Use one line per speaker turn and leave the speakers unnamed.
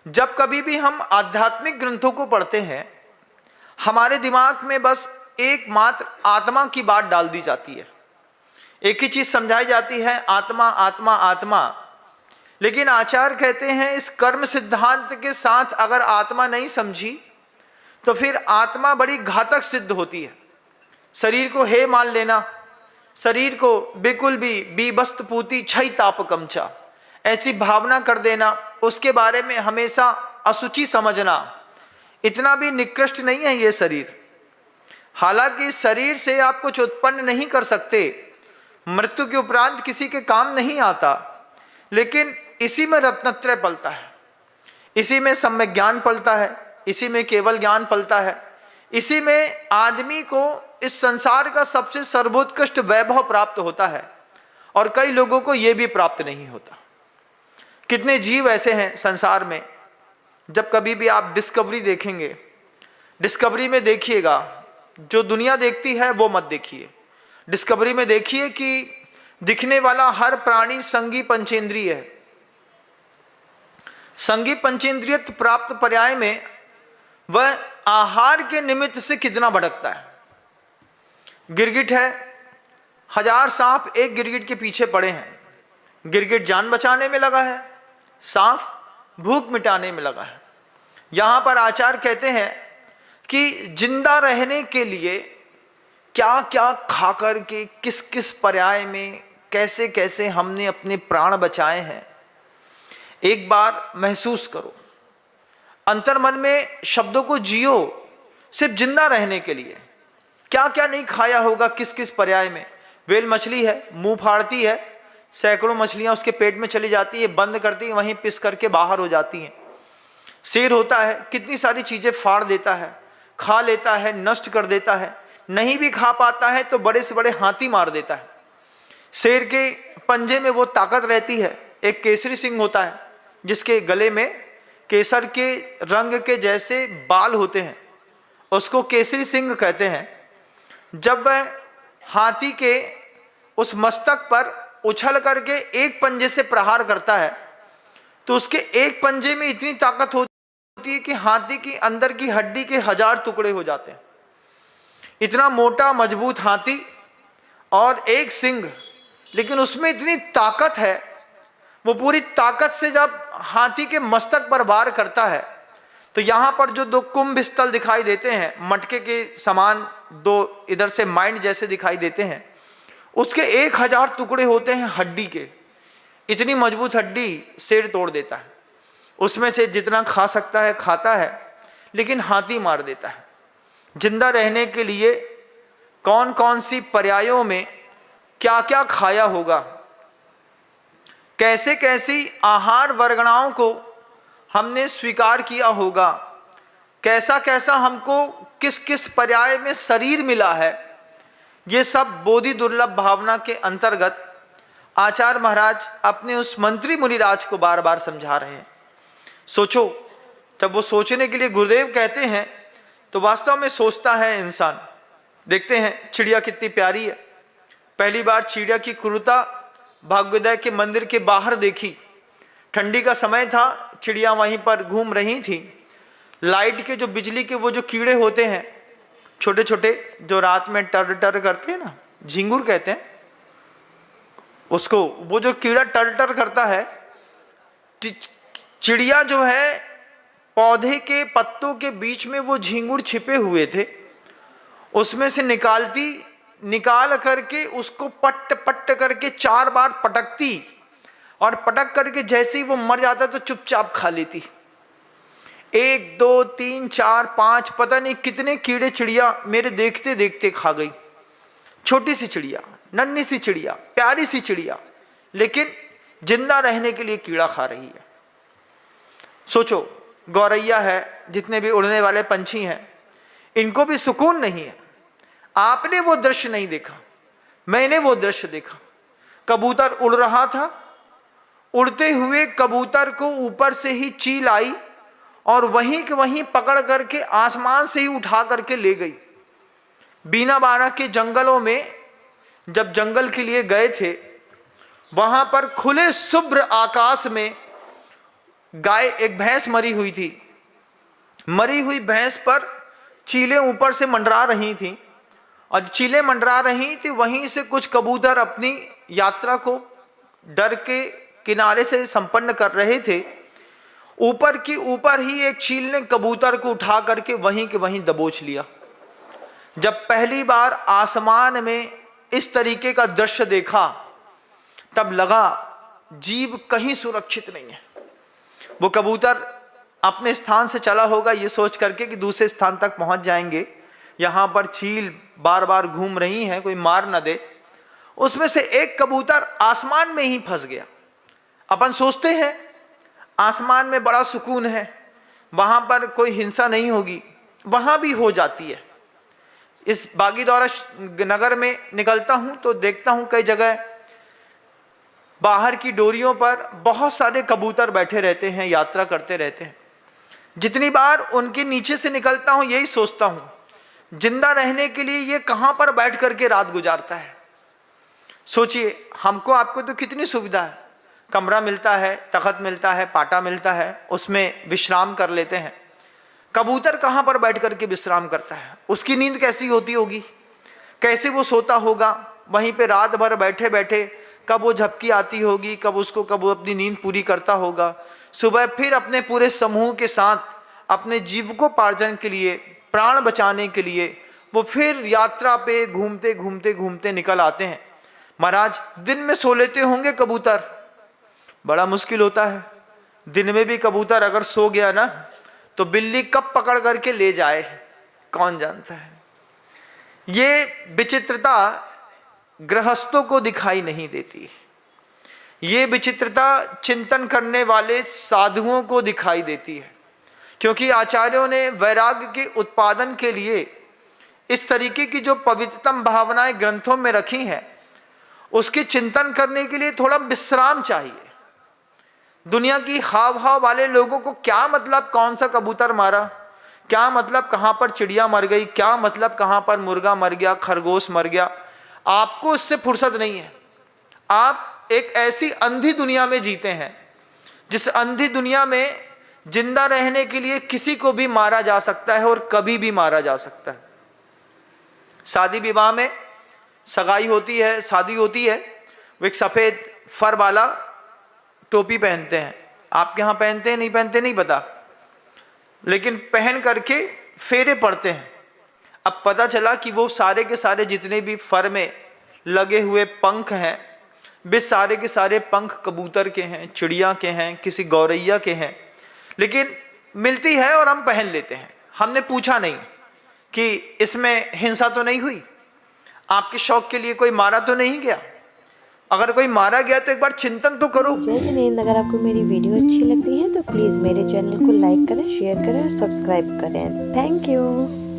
जब कभी भी हम आध्यात्मिक ग्रंथों को पढ़ते हैं, हमारे दिमाग में बस एकमात्र आत्मा की बात डाल दी जाती है। एक ही चीज समझाई जाती है, आत्मा आत्मा आत्मा। लेकिन आचार्य कहते हैं इस कर्म सिद्धांत के साथ अगर आत्मा नहीं समझी तो फिर आत्मा बड़ी घातक सिद्ध होती है। शरीर को हे मान लेना, शरीर को बिल्कुल भी बीबस्त पूती छई ताप कमचा, ऐसी भावना कर देना, उसके बारे में हमेशा असुचि समझना, इतना भी निकृष्ट नहीं है ये शरीर। हालांकि शरीर से आप कुछ उत्पन्न नहीं कर सकते, मृत्यु के उपरांत किसी के काम नहीं आता, लेकिन इसी में रत्नत्रय पलता है, इसी में सम्यक ज्ञान पलता है, इसी में केवल ज्ञान पलता है, इसी में आदमी को इस संसार का सबसे सर्वोत्कृष्ट वैभव प्राप्त होता है। और कई लोगों को यह भी प्राप्त नहीं होता। कितने जीव ऐसे हैं संसार में। जब कभी भी आप डिस्कवरी देखेंगे, डिस्कवरी में देखिएगा, जो दुनिया देखती है वो मत देखिए। डिस्कवरी में देखिए कि दिखने वाला हर प्राणी संगी पंचेंद्रिय है। संगी पंचेंद्रिय प्राप्त पर्याय में वह आहार के निमित्त से कितना भटकता है। गिरगिट है, 1000 सांप एक गिरगिट के पीछे पड़े हैं। गिरगिट जान बचाने में लगा है, सांप भूख मिटाने में लगा है। यहां पर आचार्य कहते हैं कि जिंदा रहने के लिए क्या क्या खा करके, किस किस पर्याय में, कैसे कैसे हमने अपने प्राण बचाए हैं, एक बार महसूस करो। अंतर्मन में शब्दों को जियो, सिर्फ जिंदा रहने के लिए। क्या क्या नहीं खाया होगा, किस किस पर्याय में। वेल मछली है, मुंह फाड़ती है, सैकड़ों मछलियां उसके पेट में चली जाती है, बंद करती है, वहीं पिस करके बाहर हो जाती हैं। शेर होता है, कितनी सारी चीजें फाड़ देता है, खा लेता है, नष्ट कर देता है। नहीं भी खा पाता है तो बड़े से बड़े हाथी मार देता है। शेर के पंजे में वो ताकत रहती है। एक केसरी सिंह होता है जिसके गले में केसर के रंग के जैसे बाल होते हैं, उसको केसरी सिंह कहते हैं। जब वह हाथी के उस मस्तक पर उछल करके एक पंजे से प्रहार करता है तो उसके एक पंजे में इतनी ताकत होती है कि हाथी की अंदर की हड्डी के 1000 टुकड़े हो जाते हैं। इतना मोटा मजबूत हाथी और एक सिंह, लेकिन उसमें इतनी ताकत है, वो पूरी ताकत से जब हाथी के मस्तक पर वार करता है तो यहां पर जो 2 कुंभ स्थल दिखाई देते हैं, मटके के समान 2 इधर से माइंड जैसे दिखाई देते हैं, उसके 1000 टुकड़े होते हैं हड्डी के। इतनी मजबूत हड्डी शेर तोड़ देता है। उसमें से जितना खा सकता है खाता है, लेकिन हाथी मार देता है। जिंदा रहने के लिए कौन कौन सी पर्यायों में क्या क्या खाया होगा, कैसे कैसी आहार वर्गणाओं को हमने स्वीकार किया होगा, कैसा कैसा हमको किस किस पर्याय में शरीर मिला है, ये सब बोधि दुर्लभ भावना के अंतर्गत आचार्य महाराज अपने उस मंत्री मुनिराज को बार बार समझा रहे हैं। सोचो, जब वो सोचने के लिए गुरुदेव कहते हैं तो वास्तव में सोचता है इंसान। देखते हैं चिड़िया कितनी प्यारी है। पहली बार चिड़िया की क्रूरता भाग्योदय के मंदिर के बाहर देखी। ठंडी का समय था, चिड़िया वहीं पर घूम रही थी। लाइट के जो बिजली के वो जो कीड़े होते हैं छोटे छोटे, जो रात में टर टर करते हैं ना, झिंगुर कहते हैं उसको, वो जो कीड़ा टर टर करता है, चिड़िया जो है पौधे के पत्तों के बीच में वो झिंगुर छिपे हुए थे, उसमें से निकाल करके उसको पट पट करके 4 बार पटकती, और पटक करके जैसे ही वो मर जाता तो चुपचाप खा लेती। 1 2 3 4 5 पता नहीं कितने कीड़े चिड़िया मेरे देखते देखते खा गई। छोटी सी चिड़िया, नन्ही सी चिड़िया, प्यारी सी चिड़िया, लेकिन जिंदा रहने के लिए कीड़ा खा रही है। सोचो, गौरैया है, जितने भी उड़ने वाले पंछी हैं, इनको भी सुकून नहीं है। आपने वो दृश्य नहीं देखा, मैंने वो दृश्य देखा। कबूतर उड़ रहा था, उड़ते हुए कबूतर को ऊपर से ही चील आई और वहीं के वहीं पकड़ करके आसमान से ही उठा करके ले गई। बीना बाना के जंगलों में जब जंगल के लिए गए थे, वहां पर खुले शुभ्र आकाश में गाय, एक भैंस मरी हुई थी। मरी हुई भैंस पर चीलें ऊपर से मंडरा रही थी, और चीलें मंडरा रही थी, वहीं से कुछ कबूतर अपनी यात्रा को डर के किनारे से संपन्न कर रहे थे। ऊपर की ऊपर ही एक चील ने कबूतर को उठा करके वहीं के वहीं दबोच लिया। जब पहली बार आसमान में इस तरीके का दृश्य देखा, तब लगा जीव कहीं सुरक्षित नहीं है। वो कबूतर अपने स्थान से चला होगा ये सोच करके कि दूसरे स्थान तक पहुंच जाएंगे, यहाँ पर चील बार बार घूम रही हैं, कोई मार न दे। उसमें से एक कबूतर आसमान में ही फंस गया। अपन सोचते हैं आसमान में बड़ा सुकून है, वहां पर कोई हिंसा नहीं होगी, वहां भी हो जाती है। इस बागीदौरा नगर में निकलता हूं तो देखता हूं कई जगह बाहर की डोरियों पर बहुत सारे कबूतर बैठे रहते हैं, यात्रा करते रहते हैं। जितनी बार उनके नीचे से निकलता हूं यही सोचता हूं जिंदा रहने के लिए ये कहां पर बैठ करके रात गुजारता है। सोचिए, हमको आपको तो कितनी सुविधा है, कमरा मिलता है, तख्त मिलता है, पाटा मिलता है, उसमें विश्राम कर लेते हैं। कबूतर कहां पर बैठ करके विश्राम करता है? उसकी नींद कैसी होती होगी, कैसे वो सोता होगा वहीं पे रात भर बैठे बैठे। कब वो झपकी आती होगी, कब वो अपनी नींद पूरी करता होगा। सुबह फिर अपने पूरे समूह के साथ अपने जीविकोपार्जन के लिए, प्राण बचाने के लिए वो फिर यात्रा पे घूमते घूमते घूमते निकल आते हैं। महाराज, दिन में सो लेते होंगे कबूतर, बड़ा मुश्किल होता है। दिन में भी कबूतर अगर सो गया ना तो बिल्ली कब पकड़ करके ले जाए कौन जानता है। ये विचित्रता गृहस्थों को दिखाई नहीं देती, ये विचित्रता चिंतन करने वाले साधुओं को दिखाई देती है। क्योंकि आचार्यों ने वैराग्य के उत्पादन के लिए इस तरीके की जो पवित्रतम भावनाएं ग्रंथों में रखी हैं, उसके चिंतन करने के लिए थोड़ा विश्राम चाहिए। दुनिया की हाव भाव वाले लोगों को क्या मतलब कौन सा कबूतर मारा, क्या मतलब कहां पर चिड़िया मर गई, क्या मतलब कहां पर मुर्गा मर गया, खरगोश मर गया, आपको इससे फुर्सत नहीं है। आप एक ऐसी अंधी दुनिया में जीते हैं जिस अंधी दुनिया में जिंदा रहने के लिए किसी को भी मारा जा सकता है और कभी भी मारा जा सकता है। शादी विवाह में सगाई होती है, शादी होती है, वो एक सफेद फर वाला टोपी पहनते हैं। आपके यहाँ पहनते हैं नहीं पहनते नहीं पता, लेकिन पहन करके फेरे पड़ते हैं। अब पता चला कि वो सारे के सारे जितने भी फर में लगे हुए पंख हैं, वे सारे के सारे पंख कबूतर के हैं, चिड़िया के हैं, किसी गौरैया के हैं। लेकिन मिलती है और हम पहन लेते हैं। हमने पूछा नहीं कि इसमें हिंसा तो नहीं हुई, आपके शौक के लिए कोई मारा तो नहीं गया। अगर कोई मारा गया तो एक बार चिंतन तो करो।
जय जिनेंद्र, अगर आपको मेरी वीडियो अच्छी लगती है तो प्लीज़ मेरे चैनल को लाइक करें, शेयर करें और सब्सक्राइब करें। Thank you.